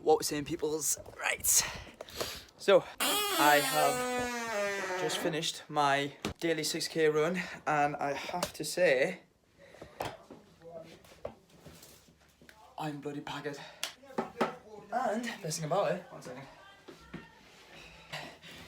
What we're saying, peoples. Right. So, I have just finished my daily 6k run, and I have to say, I'm bloody pagged. And, best thing about it, one second.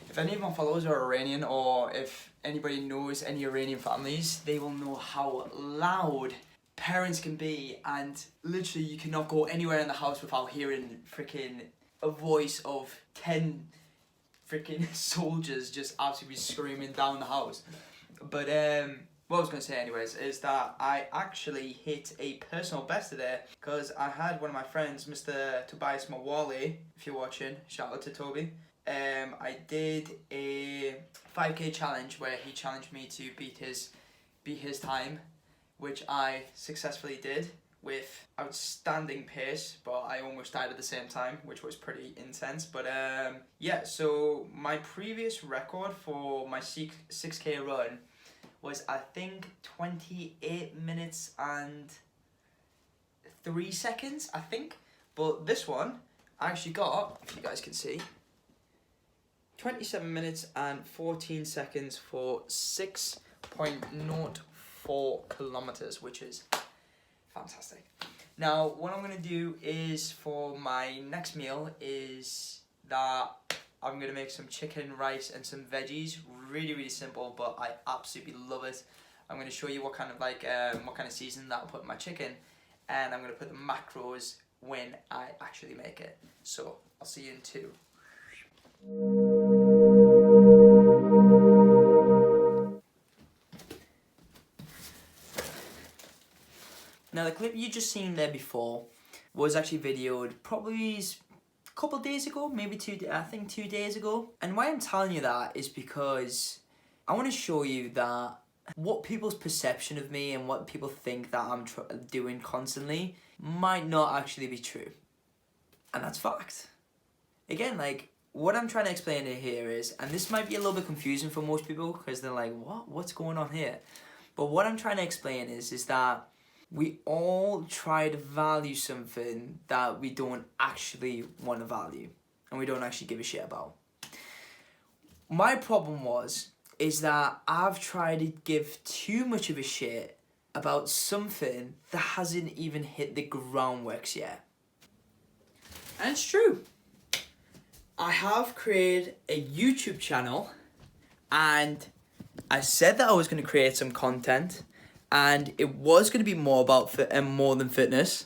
If any of my followers are Iranian, or if anybody knows any Iranian families, they will know how loud parents can be, and literally you cannot go anywhere in the house without hearing freaking a voice of 10 freaking soldiers just absolutely screaming down the house. But what I was going to say anyways is that I actually hit a personal best today, because I had one of my friends, Mr. Tobias Mawali, if you're watching, shout out to Toby. I did a 5k challenge where he challenged me to beat his time, which I successfully did with outstanding pace, but I almost died at the same time, which was pretty intense. But yeah, so my previous record for my 6k run was, I think, 28 minutes and 3 seconds, I think. But this one I actually got, if you guys can see, 27 minutes and 14 seconds for 6.04 kilometers, which is fantastic. Now, what I'm going to do is, for my next meal, is that I'm going to make some chicken, rice, and some veggies. Really, really simple, but I absolutely love it. I'm going to show you what kind of seasoning that I'll put in my chicken, and I'm going to put the macros when I actually make it. So, I'll see you in 2. Now, the clip you just seen there before was actually videoed probably a couple of days ago, maybe 2 days ago. And why I'm telling you that is because I want to show you that what people's perception of me and what people think that I'm doing constantly might not actually be true. And that's fact. Again, what I'm trying to explain here is, and this might be a little bit confusing for most people because they're like, what's going on here? But what I'm trying to explain is that we all try to value something that we don't actually want to value and we don't actually give a shit about. My problem is that I've tried to give too much of a shit about something that hasn't even hit the groundworks yet. And it's true. I have created a YouTube channel, and I said that I was going to create some content, and it was going to be more about more than fitness.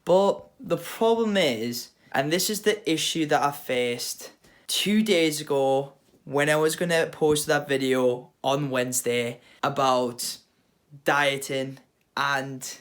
But the problem is, and this is the issue that I faced 2 days ago when I was going to post that video on Wednesday about dieting and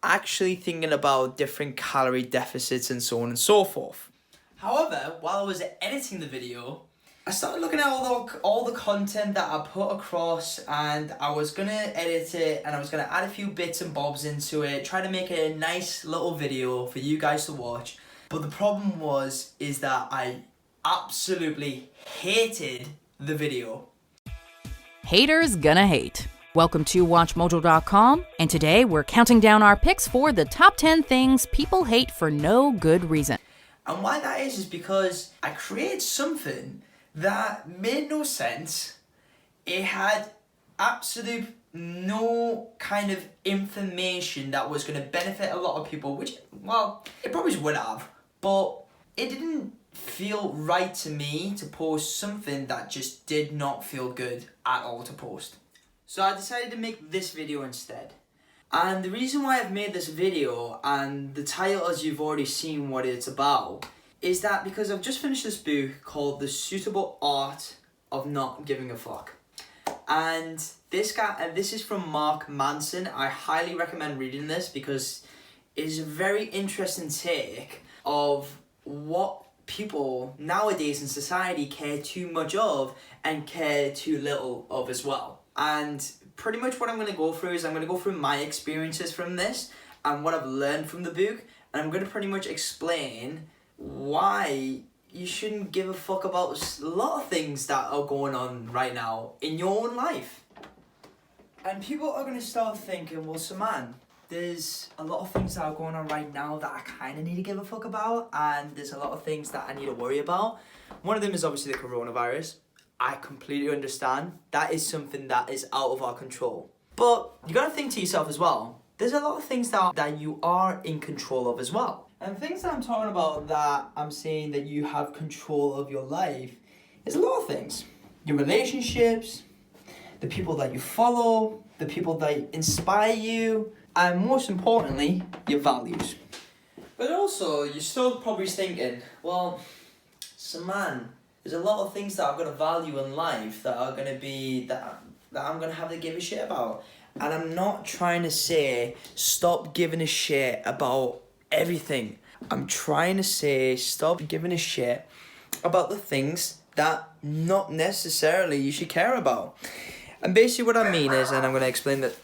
actually thinking about different calorie deficits and so on and so forth. However, while I was editing the video, I started looking at all the content that I put across, and I was going to edit it, and I was going to add a few bits and bobs into it, try to make it a nice little video for you guys to watch. But the problem is that I absolutely hated the video. Haters gonna hate. Welcome to WatchMojo.com, and today we're counting down our picks for the top 10 things people hate for no good reason. And why that is because I created something that made no sense. It had absolute no kind of information that was going to benefit a lot of people, which, well, it probably would have, but it didn't feel right to me to post something that just did not feel good at all to post. So I decided to make this video instead. And the reason why I've made this video, and the title, as you've already seen what it's about, is that because I've just finished this book called The Suitable Art of Not Giving a Fuck. And this is from Mark Manson. I highly recommend reading this because it's a very interesting take of what people nowadays in society care too much of and care too little of as well. And pretty much what I'm going to go through is I'm going to go through my experiences from this and what I've learned from the book, and I'm going to pretty much explain why you shouldn't give a fuck about a lot of things that are going on right now in your own life. And people are going to start thinking, well, so man, there's a lot of things that are going on right now that I kind of need to give a fuck about, and there's a lot of things that I need to worry about. One of them is obviously the coronavirus. I completely understand. That is something that is out of our control. But you got to think to yourself as well, there's a lot of things that you are in control of as well. And things that I'm talking about that I'm saying that you have control of your life is a lot of things. Your relationships, the people that you follow, the people that inspire you, and most importantly, your values. But also, you're still probably thinking, well, so man, there's a lot of things that I've got to value in life that are going to be, that I'm going to have to give a shit about. And I'm not trying to say, stop giving a shit about everything. I'm trying to say, stop giving a shit about the things that not necessarily you should care about. And basically what I mean is, and I'm going to explain that,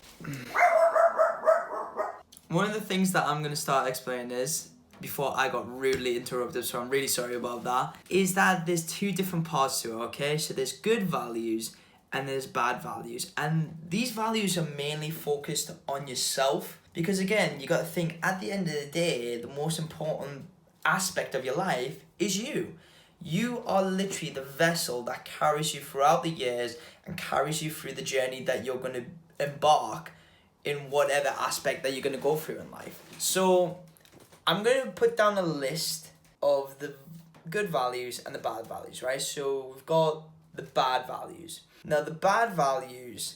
one of the things that I'm going to start explaining is, before I got rudely interrupted, so I'm really sorry about that, is that there's two different parts to it, okay? So there's good values and there's bad values. And these values are mainly focused on yourself. Because again, you got to think, at the end of the day, the most important aspect of your life is you. You are literally the vessel that carries you throughout the years and carries you through the journey that you're going to embark in whatever aspect that you're going to go through in life. So I'm going to put down a list of the good values and the bad values, right? So we've got the bad values. Now the bad values,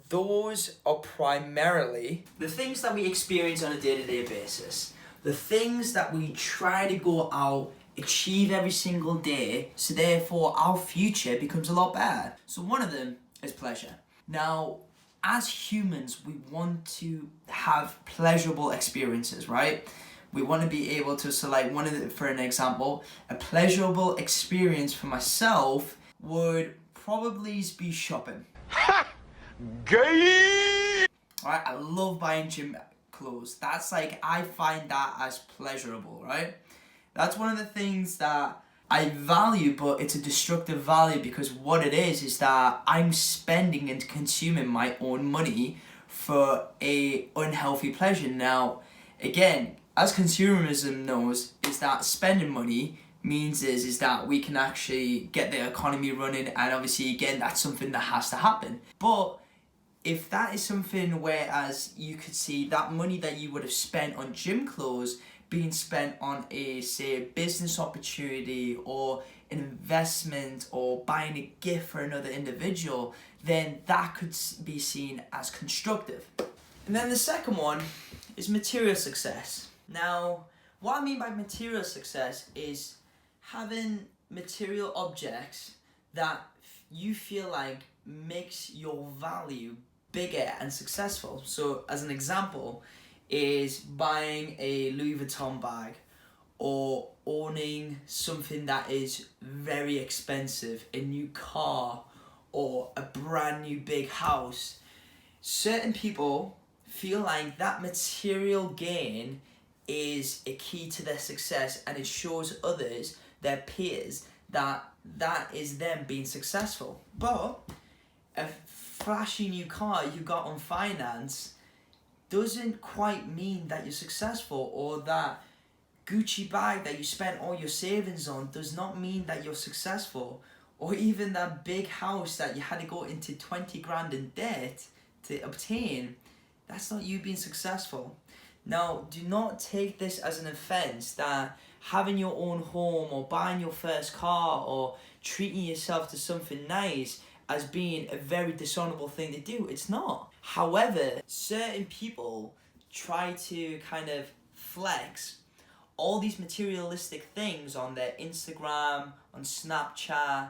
those are primarily the things that we experience on a day-to-day basis. The things that we try to go out, achieve every single day, so therefore our future becomes a lot better. So one of them is pleasure. Now, as humans, we want to have pleasurable experiences, right? We want to be able to, so like for an example, a pleasurable experience for myself would probably be shopping. Ha! Gay! Right, I love buying gym clothes. That's like, I find that as pleasurable, right? That's one of the things that I value, but it's a destructive value, because what it is that I'm spending and consuming my own money for a unhealthy pleasure. Now, again, as consumerism knows, is that spending money means is that we can actually get the economy running, and obviously again that's something that has to happen. But if that is something whereas you could see that money that you would have spent on gym clothes being spent on a, say, a business opportunity or an investment or buying a gift for another individual, then that could be seen as constructive. And then the second one is material success. Now, what I mean by material success is having material objects that you feel like makes your value bigger and successful. So as an example is buying a Louis Vuitton bag, or owning something that is very expensive, a new car or a brand new big house. Certain people feel like that material gain is a key to their success, and it shows others, their peers, that is them being successful. But a flashy new car you got on finance doesn't quite mean that you're successful, or that Gucci bag that you spent all your savings on does not mean that you're successful, or even that big house that you had to go into 20 grand in debt to obtain. That's not you being successful. Now, do not take this as an offense that having your own home or buying your first car or treating yourself to something nice as being a very dishonorable thing to do. It's not. However, certain people try to kind of flex all these materialistic things on their Instagram, on Snapchat,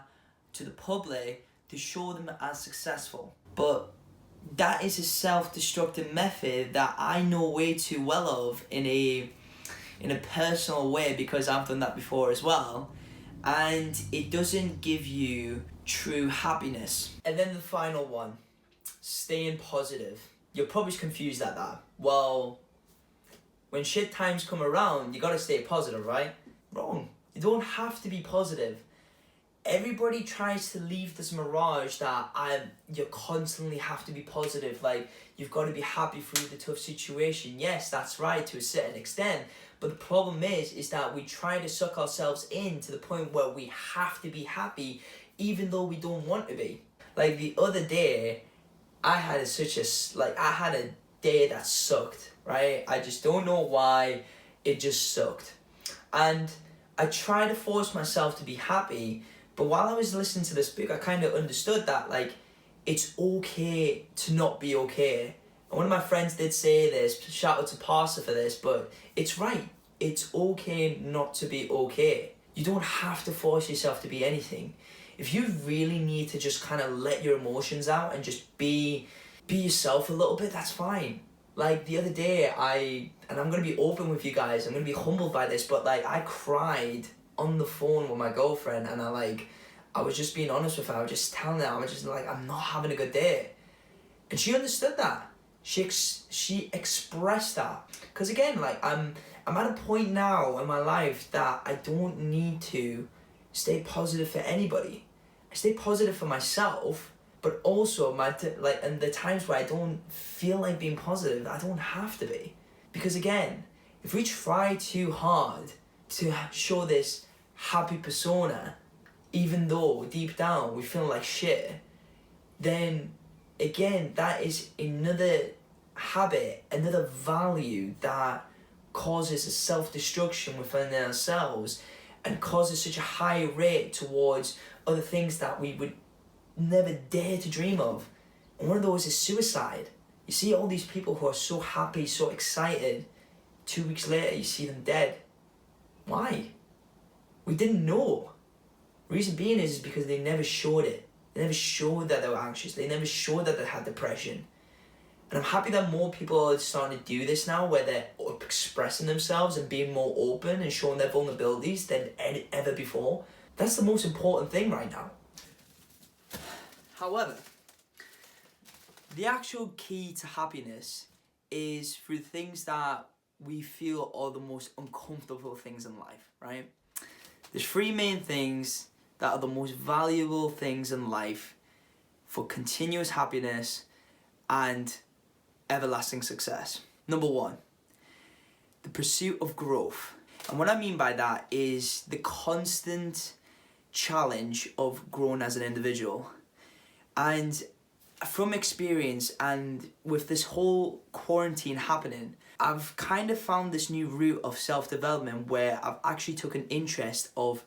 to the public to show them as successful. But that is a self-destructive method that I know way too well of in a personal way, because I've done that before as well. And it doesn't give you true happiness. And then the final one. staying positive. You're probably confused at that. Well, when shit times come around, you gotta stay positive, right? Wrong. You don't have to be positive. Everybody tries to leave this mirage that you constantly have to be positive, like you've got to be happy through the tough situation. Yes, that's right to a certain extent, but the problem is that we try to suck ourselves in to the point where we have to be happy even though we don't want to be. Like the other day, I had a day that sucked, right? I just don't know why, it just sucked. And I try to force myself to be happy, but while I was listening to this book, I kind of understood that, like, it's okay to not be okay. And one of my friends did say this, shout out to Pastor for this, but it's right. It's okay not to be okay. You don't have to force yourself to be anything. If you really need to just kind of let your emotions out and just be yourself a little bit, that's fine. Like the other day, and I'm going to be open with you guys, I'm going to be humbled by this, but like I cried on the phone with my girlfriend, and I was just being honest with her. I was just telling her, I was just like, I'm not having a good day. And she understood that. She expressed that. Because again, like I'm at a point now in my life that I don't need to stay positive for anybody. I stay positive for myself, but also and the times where I don't feel like being positive, I don't have to be. Because again, if we try too hard to show this happy persona, even though deep down we feel like shit, then again, that is another habit, another value that causes a self-destruction within ourselves and causes such a high rate towards other things that we would never dare to dream of. And one of those is suicide. You see all these people who are so happy, so excited, 2 weeks later you see them dead. Why? We didn't know. Reason being is because they never showed it. They never showed that they were anxious. They never showed that they had depression. And I'm happy that more people are starting to do this now, where they're expressing themselves and being more open and showing their vulnerabilities than ever before. That's the most important thing right now. However, the actual key to happiness is through things that we feel are the most uncomfortable things in life, right? There's three main things that are the most valuable things in life for continuous happiness and everlasting success. Number one, the pursuit of growth. And what I mean by that is the constant challenge of growing as an individual. And from experience and with this whole quarantine happening, I've kind of found this new route of self-development where I've actually took an interest of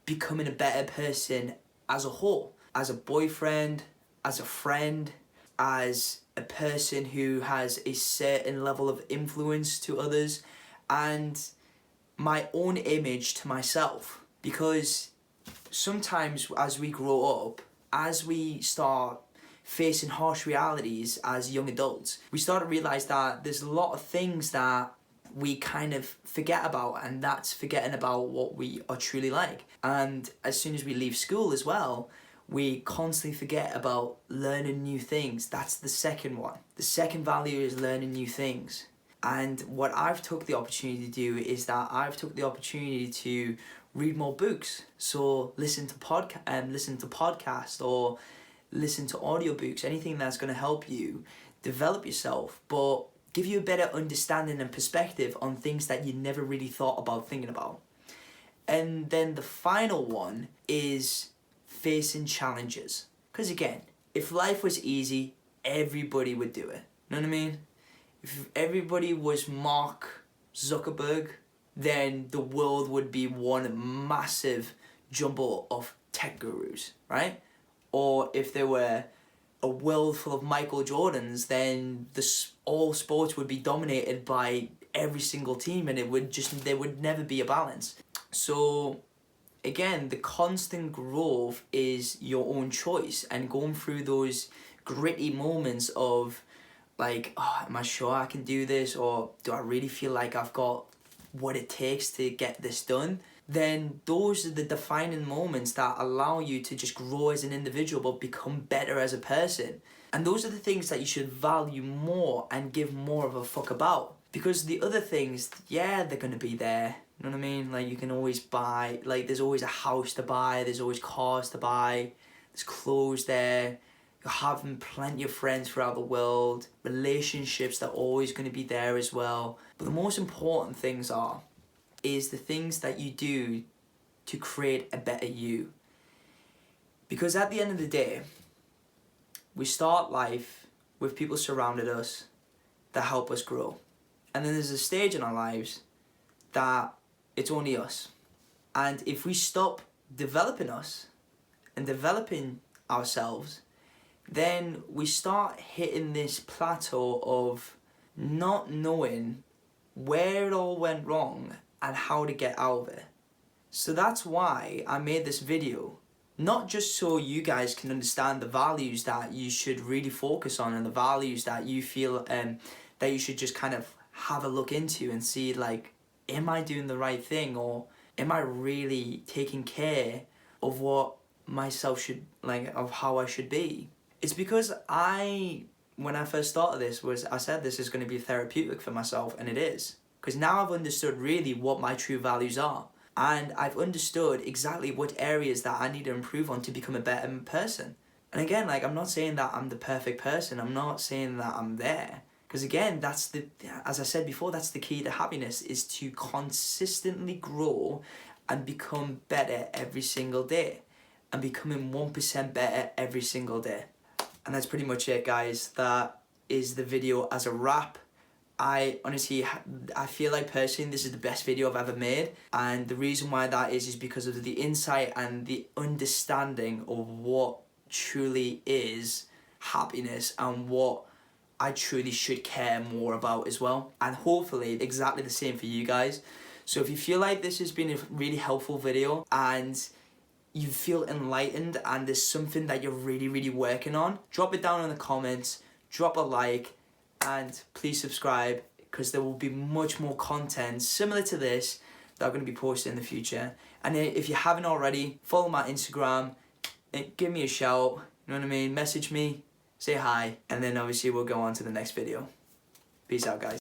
becoming a better person as a whole, as a boyfriend, as a friend, as a person who has a certain level of influence to others, and my own image to myself. Because sometimes as we grow up, as we start facing harsh realities as young adults, we start to realize that there's a lot of things that we kind of forget about, and that's forgetting about what we are truly like. And as soon as we leave school as well, we constantly forget about learning new things. That's the second one. The second value is learning new things. And what I've took the opportunity to do is that I've took the opportunity to read more books. So listen to podcasts or listen to audiobooks, anything that's going to help you develop yourself, but give you a better understanding and perspective on things that you never really thought about thinking about. And then the final one is facing challenges. Because again, if life was easy, everybody would do it. You know what I mean? If everybody was Mark Zuckerberg, then the world would be one massive jumble of tech gurus, right? Or if there were a world full of Michael Jordans, then all sports would be dominated by every single team, and there would never be a balance. So again, the constant growth is your own choice, and going through those gritty moments of like, oh, am I sure I can do this, or do I really feel like I've got what it takes to get this done? Then those are the defining moments that allow you to just grow as an individual but become better as a person. And those are the things that you should value more and give more of a fuck about. Because the other things, yeah, they're gonna be there. You know what I mean? Like, you can always buy, like, there's always a house to buy, there's always cars to buy, there's clothes there, you're having plenty of friends throughout the world, relationships that are always gonna be there as well. But the most important things is the things that you do to create a better you. Because at the end of the day, we start life with people surrounding us that help us grow. And then there's a stage in our lives that it's only us. And if we stop developing us and developing ourselves, then we start hitting this plateau of not knowing where it all went wrong and how to get out of it. So that's why I made this video. Not just so you guys can understand the values that you should really focus on and the values that you feel that you should just kind of have a look into and see, like, am I doing the right thing, or am I really taking care of what myself should, like, of how I should be? It's because when I first started this, I said this is going to be therapeutic for myself, and it is. Because now I've understood really what my true values are. And I've understood exactly what areas that I need to improve on to become a better person. And again, like, I'm not saying that I'm the perfect person. I'm not saying that I'm there. Because again, as I said before, that's the key to happiness, is to consistently grow and become better every single day. And becoming 1% better every single day. And that's pretty much it, guys. That is the video as a wrap. I honestly, I feel like personally this is the best video I've ever made, and the reason why that is because of the insight and the understanding of what truly is happiness and what I truly should care more about as well, and hopefully exactly the same for you guys. So if you feel like this has been a really helpful video and you feel enlightened and there's something that you're really working on, drop it down in the comments, drop a like, and please subscribe, because there will be much more content similar to this that I'm going to be posting in the future. And if you haven't already, follow my Instagram, give me a shout, you know what I mean, message me, say hi, and then obviously we'll go on to the next video. Peace out, guys.